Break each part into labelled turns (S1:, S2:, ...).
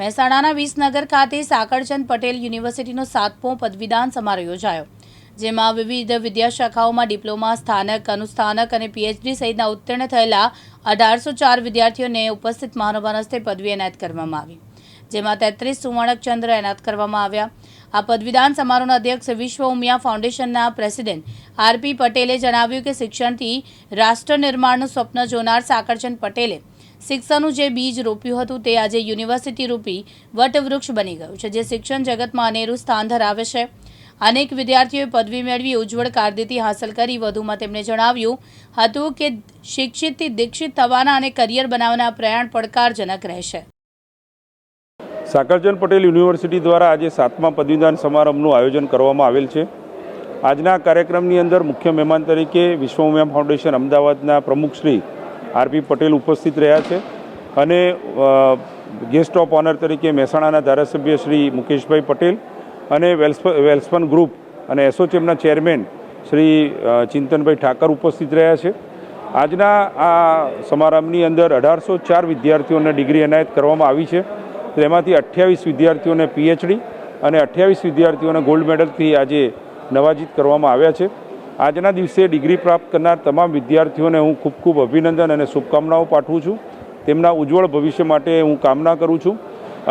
S1: મહેસાણાના વિસનગર ખાતે સાકળચંદ પટેલ યુનિવર્સિટીનો 7મો પદવીદાન સમારોહ યોજાયો, જેમાં વિવિધ વિદ્યાશાખાઓમાં ડિપ્લોમા, સ્થાનક, અનુસ્થાનક અને પીએચડી સહિતના ઉત્તીર્ણ થયેલા 1804 વિદ્યાર્થીઓને ઉપસ્થિત મહાનુભાવોના હસ્તે પદવી એનાયત કરવામાં આવી, જેમાં 33 સુવર્ણ ચંદ્ર એનાયત કરવામાં આવ્યા। આ પદવીદાન સમારોહના અધ્યક્ષ વિશ્વ ઉમિયા ફાઉન્ડેશનના પ્રેસિડેન્ટ આરપી પટેલે જણાવ્યું કે શિક્ષણથી રાષ્ટ્ર નિર્માણનું સ્વપ્ન જોનાર સાકળચંદ પટેલે શિક્ષણનું જે બીજ રોપ્યું હતું તે આજે યુનિવર્સિટી રૂપી વટવૃક્ષ બની ગયું છે, જે શિક્ષણ જગતમાં અનેરું સ્થાન ધરાવે છે। અનેક વિદ્યાર્થીઓએ પદવી મેળવી ઉજ્જવળ કારકિર્દી હાંસલ કરી। વધુમાં તેમણે જણાવ્યું હતું કે શિક્ષિતથી દીક્ષિત થવાના અને કરિયર બનાવવાના પ્રયાણ પડકારજનક રહેશે।
S2: સાકળચંદ પટેલ યુનિવર્સિટી દ્વારા આજે 7મા પદવીદાન સમારંભનું આયોજન કરવામાં આવેલ છે। આજના કાર્યક્રમની અંદર મુખ્ય મહેમાન તરીકે વિશ્વ ઉમિયા ફાઉન્ડેશન અમદાવાદના પ્રમુખ શ્રી આરપી પટેલ ઉપસ્થિત રહ્યા છે અને ગેસ્ટ ઓફ ઓનર તરીકે મહેસાણાના ધારાસભ્ય શ્રી મુકેશભાઈ પટેલ અને વેલ્સપન ગ્રુપ અને એસોચેમના ચેરમેન શ્રી ચિંતનભાઈ ઠાકર ઉપસ્થિત રહ્યા છે। આજના આ સમારંભની અંદર 1804 વિદ્યાર્થીઓને ડિગ્રી એનાયત કરવામાં આવી છે। તેમાંથી 28 વિદ્યાર્થીઓને પીએચડી અને 28 વિદ્યાર્થીઓને ગોલ્ડ મેડલથી આજે નવાજીત કરવામાં આવ્યા છે। આજના દિવસે ડિગ્રી પ્રાપ્ત કરનાર તમામ વિદ્યાર્થીઓને હું ખૂબ ખૂબ અભિનંદન અને શુભકામનાઓ પાઠવું છું। તેમના ઉજ્જવળ ભવિષ્ય માટે હું કામના કરું છું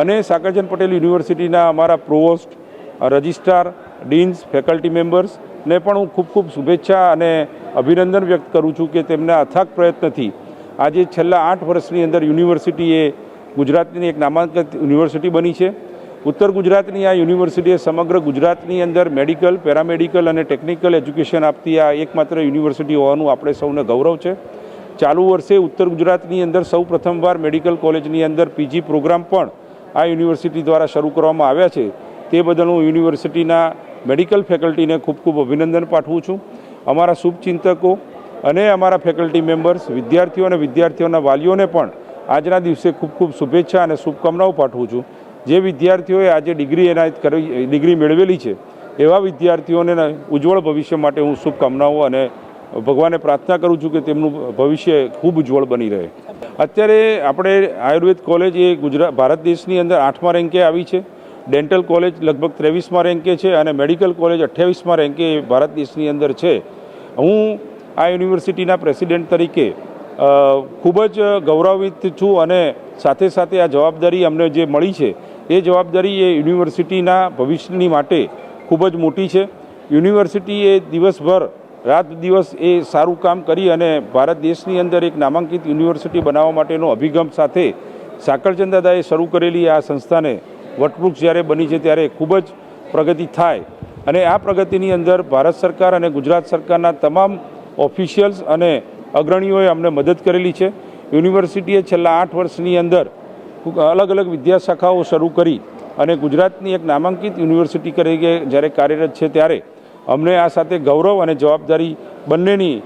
S2: અને સાકળચંદ પટેલ યુનિવર્સિટીના અમારા પ્રોવોસ્ટ, રજિસ્ટ્રાર, ડીન્સ, ફેકલ્ટી મેમ્બર્સને પણ હું ખૂબ ખૂબ શુભેચ્છા અને અભિનંદન વ્યક્ત કરું છું કે તેમના અથાગ પ્રયત્નથી આજે છેલ્લા 8 વર્ષની અંદર યુનિવર્સિટીએ ગુજરાતની એક નામાંકિત યુનિવર્સિટી બની છે। ઉત્તર ગુજરાતની આ યુનિવર્સિટીએ સમગ્ર ગુજરાતની અંદર મેડિકલ, પેરામેડિકલ અને ટેકનિકલ એજ્યુકેશન આપતી આ એકમાત્ર યુનિવર્સિટી હોવાનું આપણે સૌને ગૌરવ છે। ચાલુ વર્ષે ઉત્તર ગુજરાતની અંદર સૌ પ્રથમવાર મેડિકલ કોલેજની અંદર પીજી પ્રોગ્રામ પણ આ યુનિવર્સિટી દ્વારા શરૂ કરવામાં આવ્યા છે। તે બદલ હું યુનિવર્સિટીના મેડિકલ ફેકલ્ટીને ખૂબ ખૂબ અભિનંદન પાઠવું છું। અમારા શુભચિંતકો અને અમારા ફેકલ્ટી મેમ્બર્સ, વિદ્યાર્થીઓ અને વિદ્યાર્થીઓના વાલીઓને પણ આજના દિવસે ખૂબ ખૂબ શુભેચ્છા અને શુભકામનાઓ પાઠવું છું। જે વિદ્યાર્થીઓએ આજે ડિગ્રી મેળવેલી છે એવા વિદ્યાર્થીઓને ઉજ્જવળ ભવિષ્ય માટે હું શુભકામનાઓ અને ભગવાનને પ્રાર્થના કરું છું કે તેમનું ભવિષ્ય ખૂબ ઉજ્જવળ બની રહે। અત્યારે આપણે આયુર્વેદ કોલેજ એ ભારત દેશની અંદર 8મા રેન્કે આવી છે, ડેન્ટલ કોલેજ લગભગ 23મા રેન્કે છે અને મેડિકલ કોલેજ 28મા રેન્કે ભારત દેશની અંદર છે। હું આ યુનિવર્સિટીના પ્રેસિડેન્ટ તરીકે ખૂબ જ ગૌરવિત છું અને સાથે સાથે આ જવાબદારી અમને જે મળી છે એ જવાબદારી એ યુનિવર્સિટીના ભવિષ્યની માટે ખૂબ જ મોટી છે। યુનિવર્સિટીએ દિવસભર રાત દિવસ એ સારું કામ કરી અને ભારત દેશની અંદર એક નામાંકિત યુનિવર્સિટી બનાવવા માટેનો અભિગમ સાથે સાકળચંદ દાદાએ શરૂ કરેલી આ સંસ્થાને વટવૃક્ષ જ્યારે બની છે ત્યારે ખૂબ જ પ્રગતિ થાય અને આ પ્રગતિની અંદર ભારત સરકાર અને ગુજરાત સરકારના તમામ ઓફિશિયલ્સ અને અગ્રણીઓએ અમને મદદ કરેલી છે। યુનિવર્સિટીએ છેલ્લા 8 વર્ષની અંદર અલગ અલગ વિદ્યાશાખાઓ શરૂ કરી અને ગુજરાતની એક નામાંકિત યુનિવર્સિટી તરીકે જ્યારે કાર્યરત છે ત્યારે અમને આ સાથે ગૌરવ અને જવાબદારી બંનેની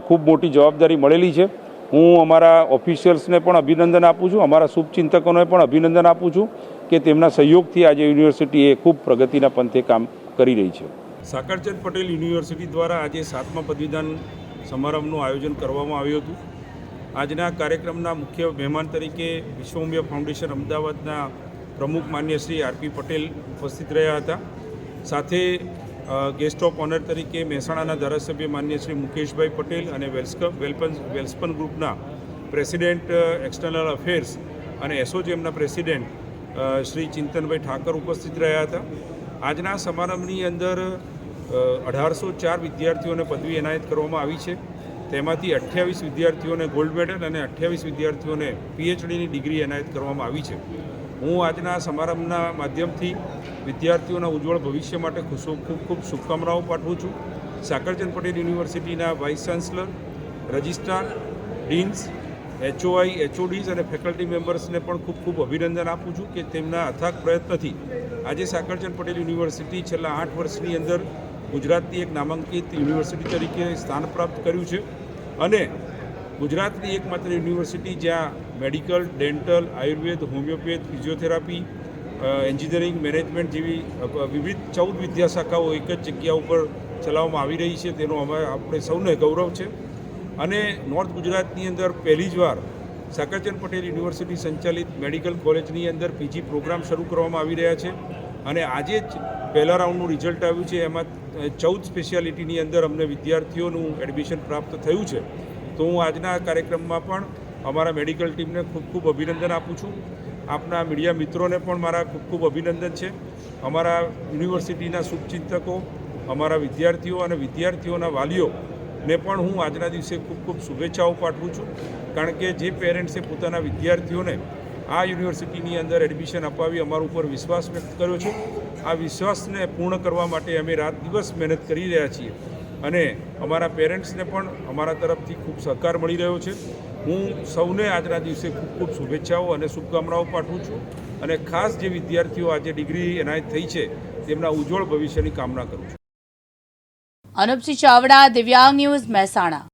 S2: ખૂબ મોટી જવાબદારી મળેલી છે। હું અમારા ઓફિશિયલ્સને પણ અભિનંદન આપું છું, અમારા શુભચિંતકોને પણ અભિનંદન આપું છું કે તેમના સહયોગથી આજે યુનિવર્સિટી એ ખૂબ પ્રગતિના પંથે કામ કરી રહી છે। સાકળચંદ પટેલ યુનિવર્સિટી દ્વારા આજે 7મા પદવીદાન સમારંભનું આયોજન કરવામાં આવ્યું હતું। આજના કાર્યક્રમના મુખ્ય મહેમાન તરીકે વિશ્વ ઉમિયા ફાઉન્ડેશન અમદાવાદના પ્રમુખ માન્ય શ્રી આરપી પટેલ ઉપસ્થિત રહ્યા હતા। સાથે ગેસ્ટ ઓફ ઓનર તરીકે મહેસાણાના ધારાસભ્ય માન્ય શ્રી મુકેશભાઈ પટેલ અને વેલ્સપન ગ્રુપના પ્રેસિડેન્ટ એક્સટર્નલ અફેર્સ અને એસોચેમના પ્રેસિડેન્ટ શ્રી ચિંતનભાઈ ઠાકર ઉપસ્થિત રહ્યા હતા। આજના સમારંભની અંદર 1804 વિદ્યાર્થીઓને પદવી એનાયત કરવામાં આવી છે। તેમાંથી 28 વિદ્યાર્થીઓને ગોલ્ડ મેડલ અને 28 વિદ્યાર્થીઓને પીએચડીની ડિગ્રી એનાયત કરવામાં આવી છે। હું આજના સમારંભના માધ્યમથી વિદ્યાર્થીઓના ઉજ્જવળ ભવિષ્ય માટે ખૂબ ખૂબ શુભકામનાઓ પાઠવું છું। સાકળચંદ પટેલ યુનિવર્સિટીના vice chancellor, registrar, deans, HOI, HODs અને ફેકલ્ટી મેમ્બર્સને પણ ખૂબ ખૂબ અભિનંદન આપું છું કે તેમના અથાગ પ્રયત્નથી આજે સાકળચંદ પટેલ યુનિવર્સિટી છેલ્લા 8 વર્ષની અંદર ગુજરાતની એક નામાંકિત યુનિવર્સિટી તરીકે સ્થાન પ્રાપ્ત કર્યું છે અને ગુજરાતની એકમાત્ર યુનિવર્સિટી જ્યાં medical, dental, Ayurveda, homeopath, physiotherapy, engineering, management જેવી વિવિધ 14 વિદ્યાશાખાઓ એક જ જગ્યા ઉપર ચલાવવામાં આવી રહી છે તેનો આપણે સૌને ગૌરવ છે। અને નોર્થ ગુજરાતની અંદર પહેલી જ વાર સાકરચંદ પટેલ યુનિવર્સિટી સંચાલિત મેડિકલ કોલેજની અંદર પીજી પ્રોગ્રામ શરૂ કરવામાં આવી રહ્યા છે અને આજે જ પહેલા રાઉન્ડનું રિઝલ્ટ આવ્યું છે. એમાં 14 સ્પેશિયાલિટીની અંદર અમને વિદ્યાર્થીઓનું એડમિશન પ્રાપ્ત થયું છે. તો હું આજના કાર્યક્રમમાં પણ અમારા મેડિકલ ટીમને ખૂબ ખૂબ અભિનંદન આપું છું. આપના મીડિયા મિત્રોને પણ મારા ખૂબ ખૂબ અભિનંદન છે. અમારા યુનિવર્સિટીના શુભચિંતકો, અમારા વિદ્યાર્થીઓ અને વિદ્યાર્થીઓના વાલીઓને પણ હું આજના દિવસે ખૂબ ખૂબ શુભેચ્છાઓ પાઠવું છું. કારણ કે જે પેરેન્ટ્સે પોતાના વિદ્યાર્થીઓને આ યુનિવર્સિટીની અંદર એડમિશન અપાવી અમારા ઉપર વિશ્વાસ વ્યક્ત કર્યો છે, આ વિશ્વાસને પૂર્ણ કરવા માટે અમે રાત દિવસ મહેનત કરી રહ્યા છીએ અને અમારા પેરેન્ટ્સને પણ અમારા તરફથી ખૂબ સહકાર મળી રહ્યો છે. હું સૌને આજના દિવસે ખૂબ ખૂબ શુભેચ્છાઓ અને શુભકામનાઓ પાઠવું છું અને ખાસ જે વિદ્યાર્થીઓ આજે ડિગ્રી એનાયત થઈ છે તેમના ઉજ્જવળ ભવિષ્યની કામના કરું છું.
S1: અનુપસિંહ ચાવડા, દિવ્યાંગ ન્યૂઝ, મહેસાણા.